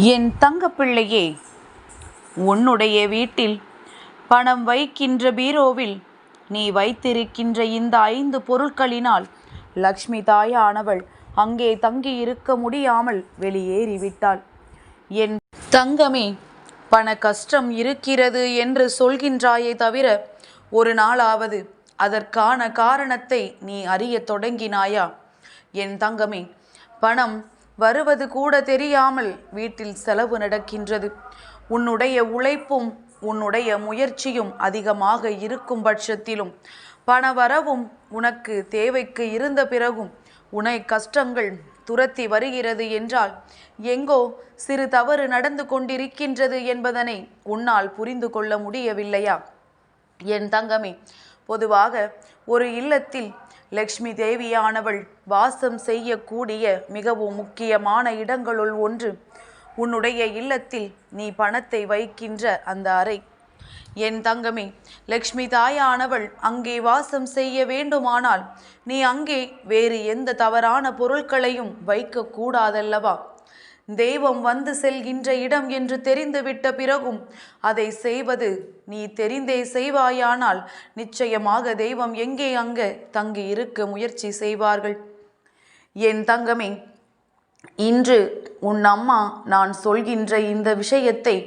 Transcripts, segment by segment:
என் தங்கப்பிள்ளையே, உன்னுடைய வீட்டில் பணம் வைக்கின்ற பீரோவில் நீ வைத்திருக்கின்ற இந்த 5 பொருட்களினால் லக்ஷ்மி தாயானவள் அங்கே தங்கியிருக்க முடியாமல் வெளியேறிவிட்டாள். என் தங்கமே, பண கஷ்டம் இருக்கிறது என்று சொல்கின்றாயே தவிர ஒரு நாளாவது அதற்கான காரணத்தை நீ அறிய தொடங்கினாயா? என் தங்கமே, பணம் வருவது கூட தெரியாமல் வீட்டில் செலவு நடக்கின்றது. உன்னுடைய உழைப்பும் உன்னுடைய முயற்சியும் அதிகமாக இருக்கும் பட்சத்திலும் பணவரவும் உனக்கு தேவைக்கு இருந்த பிறகும் உன்னை கஷ்டங்கள் துரத்தி வருகிறது என்றால் எங்கோ சிறு தவறு நடந்து கொண்டிருக்கின்றது என்பதனை உன்னால் புரிந்து கொள்ள முடியவில்லையா? என் தங்கமே, பொதுவாக ஒரு இல்லத்தில் லக்ஷ்மி தேவியானவள் வாசம் செய்யக்கூடிய மிகவும் முக்கியமான இடங்களுள் ஒன்று உன்னுடைய இல்லத்தில் நீ பணத்தை வைக்கின்ற அந்த அறை. என் தங்கமே, லக்ஷ்மி தாயானவள் அங்கே வாசம் செய்ய வேண்டுமானால் நீ அங்கே வேறு எந்த தவறான பொருட்களையும் வைக்க கூடாதல்லவா? தெய்வம் வந்து செல்கின்ற இடம் என்று தெரிந்துவிட்ட பிறகும் அதை செய்வது நீ தெரிந்தே செய்வாயானால் நிச்சயமாக தெய்வம் எங்கே அங்கே தங்கி இருக்க முயற்சி செய்வார்கள். என் தங்கமே, இன்று உன் அம்மா நான் சொல்கின்ற இந்த விஷயத்தை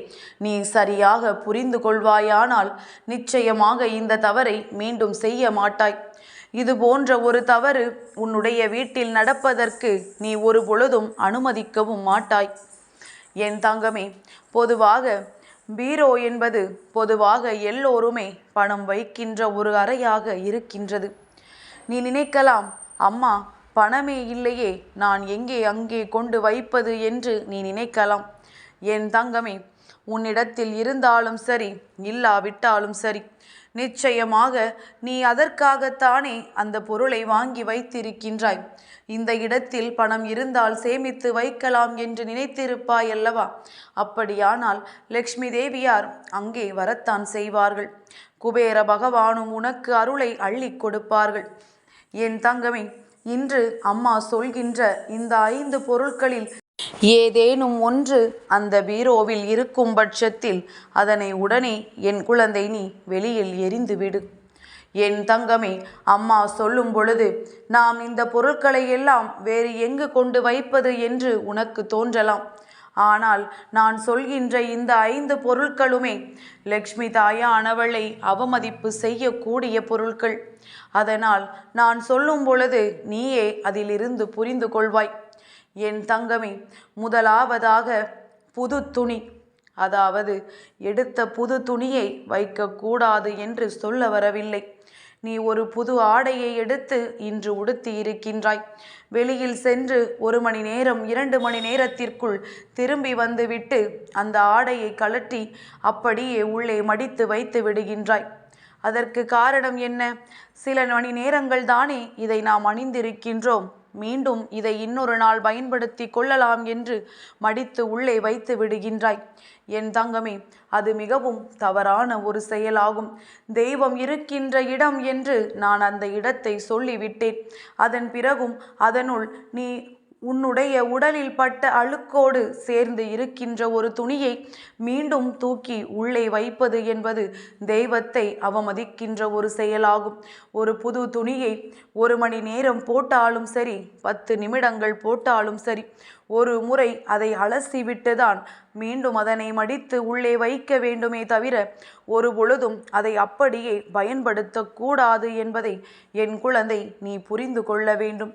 நீ சரியாக புரிந்து கொள்வாயானால் நிச்சயமாக இந்த தவறை மீண்டும் செய்ய மாட்டாய். இது போன்ற ஒரு தவறு உன்னுடைய வீட்டில் நடப்பதற்கு நீ ஒரு பொழுதும் அனுமதிக்கவும் மாட்டாய். என் தங்கமே, பொதுவாக பீரோ என்பது பொதுவாக எல்லோருமே பணம் வைக்கின்ற ஒரு அறையாக இருக்கின்றது. நீ நினைக்கலாம், அம்மா பணமே இல்லையே, நான் எங்கே அங்கே கொண்டு வைப்பது என்று நீ நினைக்கலாம். என் தங்கமே, உன்னிடத்தில் இருந்தாலும் சரி இல்லாவிட்டாலும் சரி நிச்சயமாக நீ அதற்காகத்தானே அந்த பொருளை வாங்கி வைத்திருக்கின்றாய். இந்த இடத்தில் பணம் இருந்தால் சேமித்து வைக்கலாம் என்று நினைத்திருப்பாய் அல்லவா? அப்படியானால் லக்ஷ்மி தேவியார் அங்கே வரத்தான் செய்வார்கள். குபேர பகவானும் உனக்கு அருளை அள்ளி கொடுப்பார்கள். என் தங்கமே, இன்று அம்மா சொல்கின்ற இந்த 5 பொருட்களில் ஏதேனும் ஒன்று அந்த பீரோவில் இருக்கும் பட்சத்தில் அதனை உடனே என் குழந்தை நீ வெளியில் எறிந்துவிடு. என் தங்கமே, அம்மா சொல்லும் பொழுது நாம் இந்த பொருட்களை எல்லாம் வேறு எங்கு கொண்டு வைப்பது என்று உனக்கு தோன்றலாம். ஆனால் நான் சொல்கின்ற இந்த 5 பொருட்களுமே லக்ஷ்மி தாயானவளை அவமதிப்பு செய்யக்கூடிய பொருட்கள். அதனால் நான் சொல்லும் பொழுது நீயே அதிலிருந்து புரிந்து கொள்வாய். என் தங்கமே, முதலாவதாக புது துணி, அதாவது எடுத்த புது துணியை வைக்கக்கூடாது என்று சொல்ல வரவில்லை. நீ ஒரு புது ஆடையை எடுத்து இன்று உடுத்தி இருக்கின்றாய். வெளியில் சென்று 1 மணி நேரம் 2 மணி நேரத்திற்குள் திரும்பி வந்துவிட்டு அந்த ஆடையை கழற்றி அப்படியே உள்ளே மடித்து வைத்து விடுகின்றாய். அதற்கு காரணம் என்ன? சில மணி நேரங்கள் தானே இதை நாம் அணிந்திருக்கின்றோம், மீண்டும் இதை இன்னொரு நாள் பயன்படுத்தி கொள்ளலாம் என்று மடித்து உள்ளே வைத்து விடுகின்றாய். என் தங்கமே, அது மிகவும் தவறான ஒரு செயலாகும். தெய்வம் இருக்கின்ற இடம் என்று நான் அந்த இடத்தை சொல்லிவிட்டேன். அதன் பிறகும் அதனுள் நீ உன்னுடைய உடலில் பட்ட அழுக்கோடு சேர்ந்து இருக்கின்ற ஒரு துணியை மீண்டும் தூக்கி உள்ளே வைப்பது என்பது தெய்வத்தை அவமதிக்கின்ற ஒரு செயலாகும். ஒரு புது துணியை 1 மணி நேரம் போட்டாலும் சரி 10 நிமிடங்கள் போட்டாலும் சரி ஒரு முறை அதை அலசிவிட்டுதான் மீண்டும் அதனை மடித்து உள்ளே வைக்க வேண்டுமே தவிர ஒரு பொழுதும் அதை அப்படியே பயன்படுத்தக்கூடாது என்பதை என் குழந்தை நீ புரிந்து கொள்ள வேண்டும்.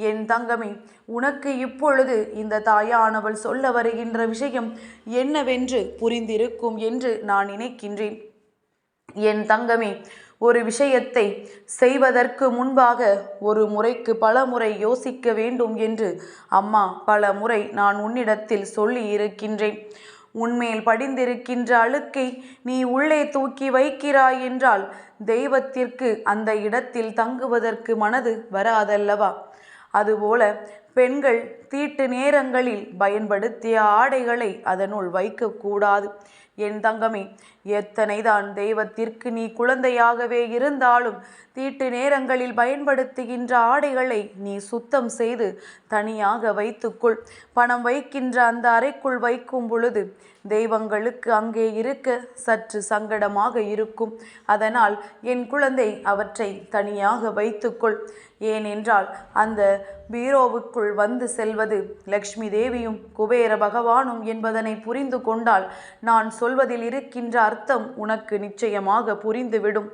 என் தங்கமே, உனக்கு இப்பொழுது இந்த தாயானவள் சொல்ல வருகின்ற விஷயம் என்னவென்று புரிந்திருக்கும் என்று நான் நினைக்கின்றேன். என் தங்கமே, ஒரு விஷயத்தை செய்வதற்கு முன்பாக ஒரு முறைக்கு பல முறை யோசிக்க வேண்டும் என்று அம்மா பல முறை நான் உன்னிடத்தில் சொல்லி இருக்கின்றேன். உன்மேல் படிந்திருக்கின்ற அழுக்கை நீ உள்ளே தூக்கி வைக்கிறாய் என்றால் தெய்வத்திற்கு அந்த இடத்தில் தங்குவதற்கு மனது வராதல்லவா? அதுபோல பெண்கள் தீட்டு நேரங்களில் பயன்படுத்திய ஆடைகளை அதனுள் வைக்கக்கூடாது. என் தங்கமே, எத்தனைதான் தெய்வத்திற்கு நீ குழந்தையாகவே இருந்தாலும் தீட்டு நேரங்களில் பயன்படுத்துகின்ற ஆடைகளை நீ சுத்தம் செய்து தனியாக வைத்துக்கொள். பணம் வைக்கின்ற அந்த அறைக்குள் வைக்கும் பொழுது தெய்வங்களுக்கு அங்கே இருக்க சற்று சங்கடமாக இருக்கும். அதனால் என் குழந்தை அவற்றை தனியாக வைத்துக்கொள். ஏனென்றால் அந்த பீரோவுக்குள் வந்து செல்வது லக்ஷ்மி தேவியும் குபேர பகவானும் என்பதனை புரிந்து கொண்டால் நான் சொல்வதில் இருக்கின்ற அர்த்தம் உனக்கு நிச்சயமாக புரிந்துவிடும்.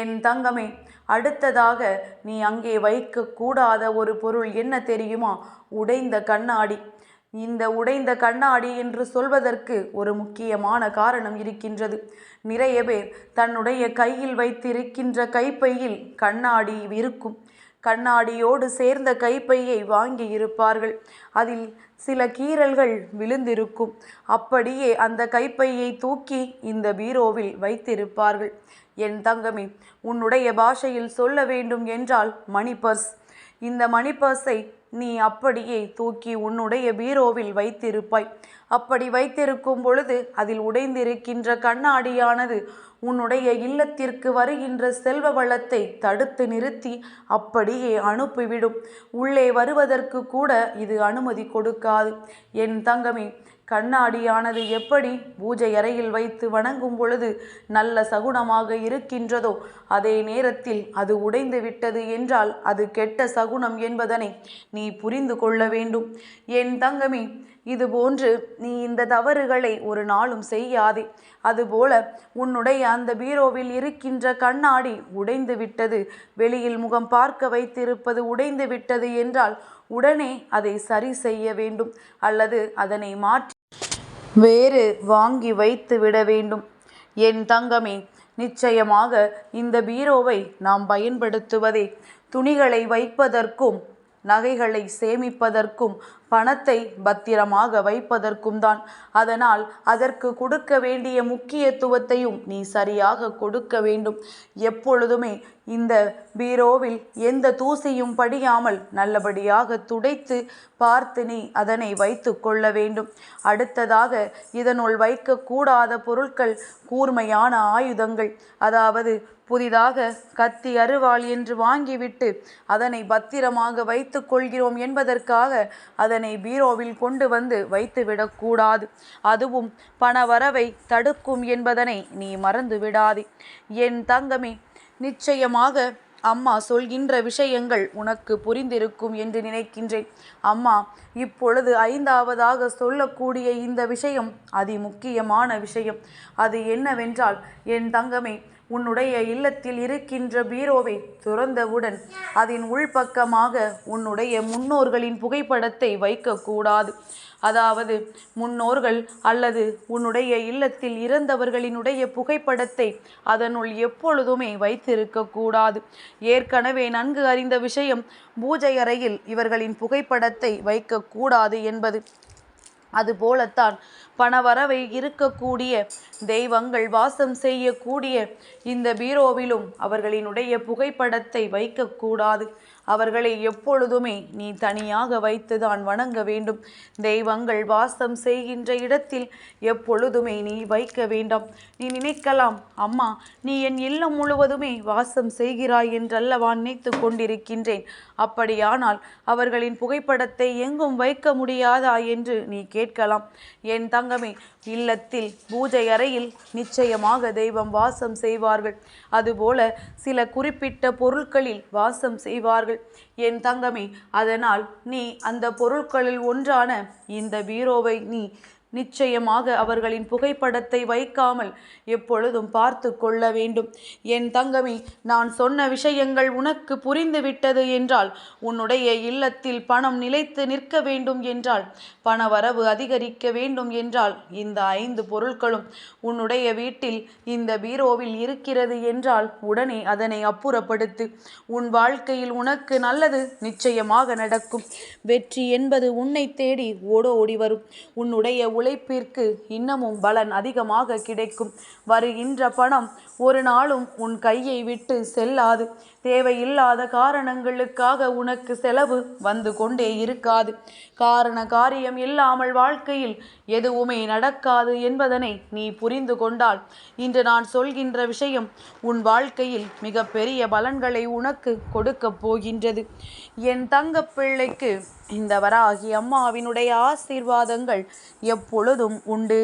என் தங்கமே, அடுத்ததாக நீ அங்கே வைக்கக்கூடாத ஒரு பொருள் என்ன தெரியுமா? உடைந்த கண்ணாடி. இந்த உடைந்த கண்ணாடி என்று சொல்வதற்கு ஒரு முக்கியமான காரணம் இருக்கின்றது. நிறைய பேர் தன்னுடைய கையில் வைத்திருக்கின்ற கைப்பையில் கண்ணாடி இருக்கும். கண்ணாடியோடு சேர்ந்த கைப்பையை வாங்கி இருப்பார்கள். அதில் சில கீறல்கள் விழுந்திருக்கும். அப்படியே அந்த கைப்பையை தூக்கி இந்த பீரோவில் வைத்திருப்பார்கள். என் தங்கமே, உன்னுடைய பாஷையில் சொல்ல வேண்டும் என்றால் மணி பர்ஸ். இந்த மணி பர்ஸை நீ அப்படியே தூக்கி உன்னுடைய பீரோவில் வைத்திருப்பாய். அப்படி வைத்திருக்கும் பொழுது அதில் உடைந்திருக்கின்ற கண்ணாடியானது உன்னுடைய இல்லத்திற்கு வருகின்ற செல்வ வளத்தை தடுத்து நிறுத்தி அப்படியே அனுப்பிவிடும். உள்ளே வருவதற்கு கூட இது அனுமதி கொடுக்காது. என் தங்கமே, கண்ணாடியானது எப்படி பூஜை அறையில் வைத்து வணங்கும் பொழுது நல்ல சகுனமாக இருக்கின்றதோ அதே நேரத்தில் அது உடைந்து விட்டது என்றால் அது கெட்ட சகுனம் என்பதனை நீ புரிந்து கொள்ள வேண்டும். என் தங்கமே, இதுபோன்று நீ இந்த தவறுகளை ஒரு நாளும் செய்யாதே. அதுபோல உன்னுடைய அந்த பீரோவில் இருக்கின்ற கண்ணாடி உடைந்து விட்டது, வெளியில் முகம் பார்க்க வைத்திருப்பது உடைந்து விட்டது என்றால் உடனே அதை சரி செய்ய வேண்டும், அல்லது அதனை மாற்றி வேறு வாங்கி வைத்து விட வேண்டும். என் தங்கமே, நிச்சயமாக இந்த பீரோவை நாம் பயன்படுத்துவதே துணிகளை வைப்பதற்கும் நகைகளை சேமிப்பதற்கும் பணத்தை பத்திரமாக வைப்பதற்கும் தான். அதனால் அதற்கு கொடுக்க வேண்டிய முக்கியத்துவத்தையும் நீ சரியாக கொடுக்க வேண்டும். எப்பொழுதுமே இந்த பீரோவில் எந்த தூசியும் படியாமல் நல்லபடியாக துடைத்து பார்த்து நீ அதனை வைத்து கொள்ள வேண்டும். அடுத்ததாக இதனுள் வைக்கக்கூடாத பொருட்கள் கூர்மையான ஆயுதங்கள். அதாவது புதிதாக கத்தி அருவாள் என்று வாங்கிவிட்டு அதனை பத்திரமாக வைத்து கொள்கிறோம் என்பதற்காக அதனை பீரோவில் கொண்டு வந்து வைத்துவிடக்கூடாது. அதுவும் பணவரவை தடுக்கும் என்பதனை நீ மறந்து விடாதே. என் தங்கமே, நிச்சயமாக அம்மா சொல்கின்ற விஷயங்கள் உனக்கு புரிந்திருக்கும் என்று நினைக்கின்றேன். அம்மா இப்பொழுது 5வதாக சொல்லக்கூடிய இந்த விஷயம் அதிமுக்கியமான விஷயம். அது என்னவென்றால், என் தங்கமே, உன்னுடைய இல்லத்தில் இருக்கின்ற பீரோவை துறந்தவுடன் அதன் உள்பக்கமாக உன்னுடைய முன்னோர்களின் புகைப்படத்தை வைக்கக்கூடாது. அதாவது முன்னோர்கள் அல்லது உன்னுடைய இல்லத்தில் இறந்தவர்களினுடைய புகைப்படத்தை அதனுள் எப்பொழுதுமே வைத்திருக்கக்கூடாது. ஏற்கனவே நன்கு அறிந்த விஷயம், பூஜை அறையில் இவர்களின் புகைப்படத்தை வைக்கக்கூடாது என்பது. அதுபோலத்தான் பணவரவை இருக்கக்கூடிய தெய்வங்கள் வாசம் செய்யக்கூடிய இந்த பீரோவிலும் அவர்களினுடைய புகைப்படத்தை வைக்கக்கூடாது. அவர்களை எப்பொழுதுமே நீ தனியாக வைத்துதான் வணங்க வேண்டும். தெய்வங்கள் வாசம் செய்கின்ற இடத்தில் எப்பொழுதுமே நீ வைக்க வேண்டாம். நீ நினைக்கலாம், அம்மா நீ என் இல்லம் முழுவதுமே வாசம் செய்கிறாய் என்றல்லவா நினைத்து கொண்டிருக்கின்றேன். அப்படியானால் அவர்களின் புகைப்படத்தை எங்கும் வைக்க முடியாதா என்று நீ கேட்கலாம். என் தங்கமே, இல்லத்தில் பூஜை அறையில் நிச்சயமாக தெய்வம் வாசம் செய்வார்கள். அதுபோல சில குறிப்பிட்ட பொருட்களில் வாசம் செய்வார்கள். என் தங்கமே, அதனால் நீ அந்த பொருட்களில் ஒன்றான இந்த பீரோவை நீ நிச்சயமாக அவர்களின் புகைப்படத்தை வைக்காமல் எப்பொழுதும் பார்த்து கொள்ள வேண்டும். என் தங்கமே, நான் சொன்ன விஷயங்கள் உனக்கு புரிந்துவிட்டது என்றால், உன்னுடைய இல்லத்தில் பணம் நிலைத்து நிற்க வேண்டும் என்றால், பணவரவு அதிகரிக்க வேண்டும் என்றால், இந்த 5 பொருட்களும் உன்னுடைய வீட்டில் இந்த பீரோவில் இருக்கிறது என்றால் உடனே அதனை அப்புறப்படுத்து. உன் வாழ்க்கையில் உனக்கு நல்லது நிச்சயமாக நடக்கும். வெற்றி என்பது உன்னை தேடி ஓடோடி வரும். உன்னுடைய உழைப்பிற்கு இன்னமும் பலன் அதிகமாக கிடைக்கும். வருகின்ற பணம் ஒரு நாளும் உன் கையை விட்டு செல்லாது. தேவையில்லாத காரணங்களுக்காக உனக்கு செலவு வந்து கொண்டே இருக்காது. காரண காரியம் இல்லாமல் வாழ்க்கையில் எதுவுமே நடக்காது என்பதனை நீ புரிந்து கொண்டால் இன்று நான் சொல்கின்ற விஷயம் உன் வாழ்க்கையில் மிக பெரிய பலன்களை உனக்கு கொடுக்கப் போகின்றது. என் தங்கப்பிள்ளைக்கு இந்த வராகி அம்மாவினுடைய ஆசீர்வாதங்கள் எப்பொழுதும் உண்டு.